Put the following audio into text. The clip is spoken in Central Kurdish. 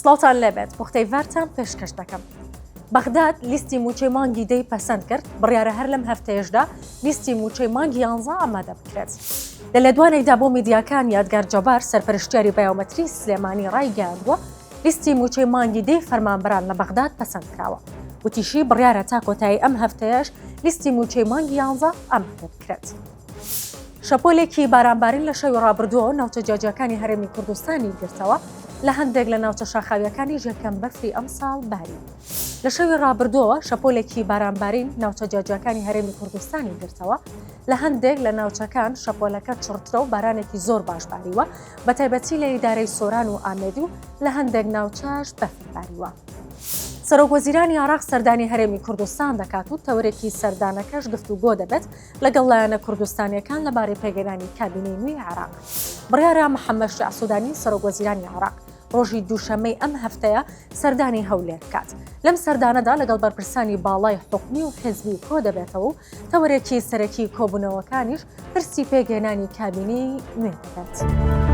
سڵاوتان لێبێت بۆ قسەیڤارتان پێشکەش دەکەم. بەغداد لیستی موچەی مانگی دەی پەسەند کرد، بڕیارە هەر لەم هەفتەیەشدا لیستی موچەی مانگی 11 ئامادە بکرێت. لە لێدوانێکدا بۆ میدیاکان یادگار جەبار سەرپەرشتیاری بایۆمەتری سلێمانی ڕایگەیاندووە لیستی موچەی مانگی دەی فەرمانبەران لە بەغداد پەسەند کراوە. وتیشی بڕیارە تا کۆتایی ئەم هەفتەیەش لیستی موچەی مانگی 11 ئامادە بکرێت. شەپۆلێکی بارانبارین لە شەوی ڕابردووە ناوچە جیاجیەکانی هەرێمی کوردستانی گرتەوە لە هەندێک لە ناوچە شاخاویەکانی ژەکەم بەفری ئەم ساڵ باری. لە شەوی ڕابردووە شەپۆلێکی بارانبارین ناوچە جیاجیەکانی هەرێمی کوردستانی گرتەوە لە هەندێک لە ناوچەکان شەپۆلەکە چڕترە و بارانێکی زۆر باش باریوە بە تایبەتی لە ئیدارەی سۆران و ئامێدی و لە هەندێک ناوچەش بەفر باریوە. سەرۆکوەزیرانی عێراق سەردانی هەرێمی کوردستان دەکات و تەورێکی سەردانەکەش گفتوگۆ دەبێت لەگەڵ لایەنە کوردستانیەکان لەبارەی پێگەیاندنی کابینەی نوێی عێراق. بڕیارە محەممەد شیع سوودانی سەرۆکوەزیرانی عێراق ڕۆژی دووشەمەی ئەم هەفتەیە سەردانی هەولێر بکات. لەم سەردانەدا لەگەڵ بەرپرسانی باڵای حکومی و حیزبی کۆ دەبێتەوە و تەورێکی سەرەکی کۆبوونەوەکانیش پرسی پێگەیاندنی کابینەی نوێ دەبێت.